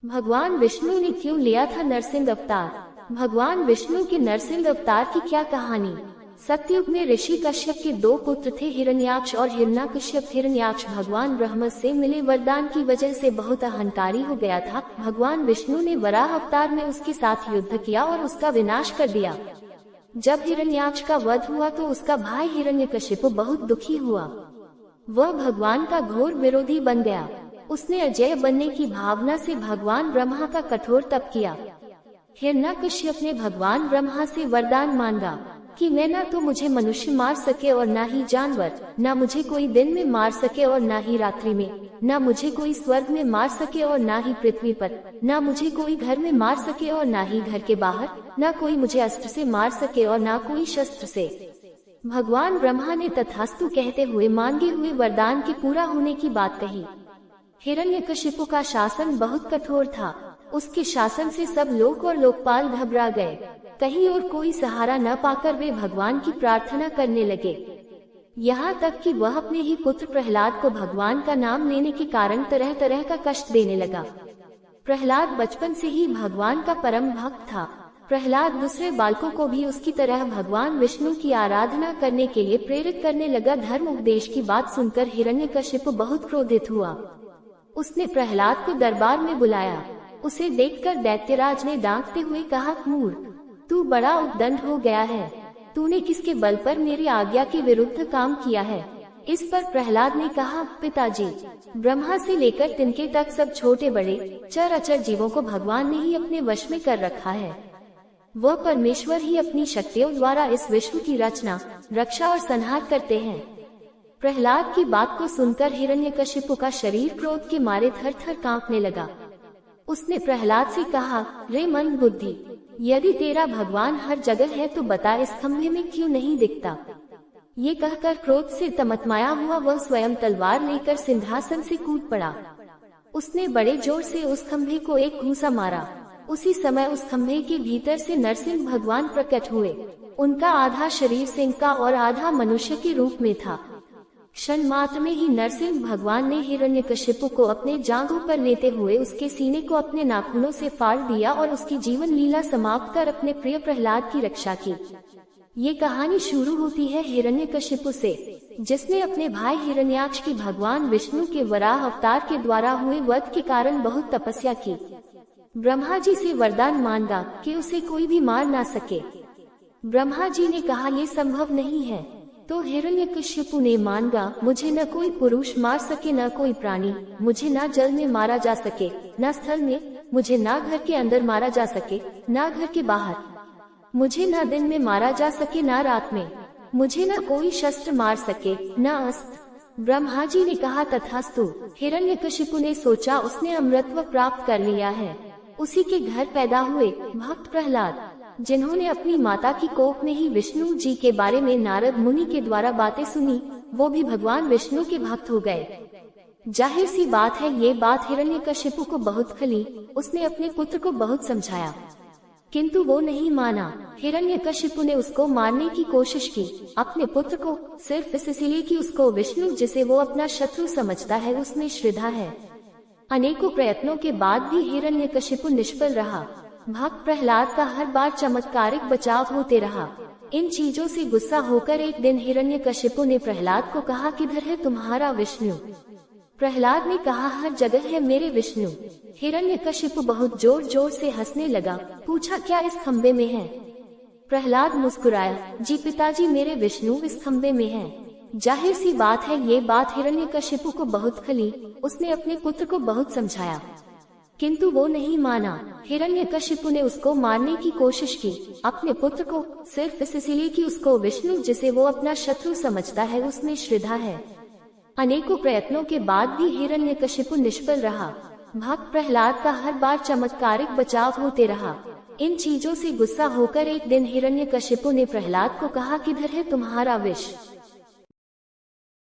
भगवान विष्णु ने क्यों लिया था नरसिंह अवतार? भगवान विष्णु के नरसिंह अवतार की क्या कहानी? सतयुग में ऋषि कश्यप के दो पुत्र थे, हिरण्याक्ष और हिरण्यकश्यप। हिरण्याक्ष भगवान ब्रह्मा से मिले वरदान की वजह से बहुत अहंकारी हो गया था। भगवान विष्णु ने वराह अवतार में उसके साथ युद्ध किया और उसका विनाश कर दिया। जब हिरण्याक्ष का वध हुआ तो उसका भाई हिरण्यकश्यप बहुत दुखी हुआ। वह भगवान का घोर विरोधी बन गया। उसने अजय बनने की भावना से भगवान ब्रह्मा का कठोर तप किया। हिरण्यकश्यप ने भगवान ब्रह्मा से वरदान मांगा कि मैं न तो मुझे मनुष्य मार सके और न ही जानवर, न मुझे कोई दिन में मार सके और न ही रात्रि में, न मुझे कोई स्वर्ग में मार सके और न ही पृथ्वी पर, न मुझे कोई घर में मार सके और न ही घर के बाहर, न कोई मुझे अस्त्र से मार सके और न कोई शस्त्र से। भगवान ब्रह्मा ने तथास्तु कहते हुए मांगे हुए वरदान के पूरा होने की बात कही। हिरण्यकशिपु का शासन बहुत कठोर था। उसके शासन से सब लोक और लोकपाल घबरा गए। कहीं और कोई सहारा न पाकर वे भगवान की प्रार्थना करने लगे। यहाँ तक कि वह अपने ही पुत्र प्रहलाद को भगवान का नाम लेने के कारण तरह तरह का कष्ट देने लगा। प्रहलाद बचपन से ही भगवान का परम भक्त था। प्रहलाद दूसरे बालकों को भी उसकी तरह भगवान विष्णु की आराधना करने के लिए प्रेरित करने लगा। धर्म उपदेश की बात सुनकर हिरण्यकशिपु बहुत क्रोधित हुआ। उसने प्रहलाद को दरबार में बुलाया। उसे देखकर दैत्यराज ने डांटते हुए कहा, मूर्ख, तू बड़ा उद्दंड हो गया है। तूने किसके बल पर मेरी आज्ञा के विरुद्ध काम किया है? इस पर प्रहलाद ने कहा, पिताजी, ब्रह्मा से लेकर तिनके तक सब छोटे बड़े चर अचर जीवों को भगवान ने ही अपने वश में कर रखा है। वह परमेश्वर ही अपनी शक्तियों द्वारा इस विश्व की रचना, रक्षा और संहार करते हैं। प्रहलाद की बात को सुनकर हिरण्यकशिपु का शरीर क्रोध के मारे थर थर कांपने लगा। उसने प्रहलाद से कहा, रे मन बुद्धि, यदि तेरा भगवान हर जगह है तो बता, इस खंभे में क्यों नहीं दिखता? ये कहकर क्रोध से तमतमाया हुआ वह स्वयं तलवार लेकर सिंहासन से कूद पड़ा। उसने बड़े जोर से उस खंभे को एक घूंसा मारा। उसी समय उस खंभे के भीतर से नरसिंह भगवान प्रकट हुए। उनका आधा शरीर सिंह का और आधा मनुष्य के रूप में था। क्षण मात्र में ही नरसिंह भगवान ने हिरण्यकशिपु को अपने जांघों पर लेते हुए उसके सीने को अपने नाखूनों से फाड़ दिया और उसकी जीवन लीला समाप्त कर अपने प्रिय प्रहलाद की रक्षा की। ये कहानी शुरू होती है हिरण्यकशिपु से, जिसने अपने भाई हिरण्याक्ष की भगवान विष्णु के वराह अवतार के द्वारा हुए वध के कारण बहुत तपस्या की। ब्रह्मा जी से वरदान मांगा कि उसे कोई भी मार ना सके। ब्रह्मा जी ने कहा, ये संभव नहीं है। तो हिरण्यकशिपु ने मांगा, मुझे न कोई पुरुष मार सके, न कोई प्राणी, मुझे न जल में मारा जा सके, न स्थल में, मुझे न घर के अंदर मारा जा सके, न घर के बाहर, मुझे न दिन में मारा जा सके, न रात में, मुझे न कोई शस्त्र मार सके, न अस्त्र। ब्रह्मा जी ने कहा, तथास्तु। हिरण्यकशिपु ने सोचा उसने अमृतत्व प्राप्त कर लिया है। उसी के घर पैदा हुए भक्त प्रहलाद, जिन्होंने अपनी माता की कोख में ही विष्णु जी के बारे में नारद मुनि के द्वारा बातें सुनी, वो भी भगवान विष्णु के भक्त हो गए। जाहिर सी बात है, ये बात हिरण्यकशिपु को बहुत खली। उसने अपने पुत्र को बहुत समझाया, किंतु वो नहीं माना। हिरण्यकशिपु ने उसको मारने की कोशिश की, अपने पुत्र को, सिर्फ इसलिए कि उसको विष्णु, जिसे वो अपना शत्रु समझता है, उसमें श्रद्धा है। अनेकों प्रयत्नों के बाद भी हिरण्यकशिपु निष्फल रहा। भक्त प्रहलाद का हर बार चमत्कारिक बचाव होते रहा। इन चीजों से गुस्सा होकर एक दिन हिरण्यकशिपु ने प्रहलाद को कहा, किधर है तुम्हारा विष्णु? प्रहलाद ने कहा, हर जगह है मेरे विष्णु। हिरण्यकशिपु बहुत जोर जोर से हंसने लगा। पूछा, क्या इस खंबे में है? प्रहलाद मुस्कुराया, जी पिताजी, मेरे विष्णु इस खंबे में है। जाहिर सी बात है, ये बात हिरण्यकशिपु को बहुत खली। उसने अपने पुत्र को बहुत समझाया, किंतु वो नहीं माना। हिरण्यकशिपु ने उसको मारने की कोशिश की, अपने पुत्र को, सिर्फ इसलिए कि उसको विष्णु, जिसे वो अपना शत्रु समझता है, उसमें श्रद्धा है। अनेकों प्रयत्नों के बाद भी हिरण्यकशिपु निष्फल रहा। भक्त प्रहलाद का हर बार चमत्कारिक बचाव होते रहा। इन चीजों से गुस्सा होकर एक दिन हिरण्यकशिपु ने प्रहलाद को कहा, किधर है तुम्हारा विष?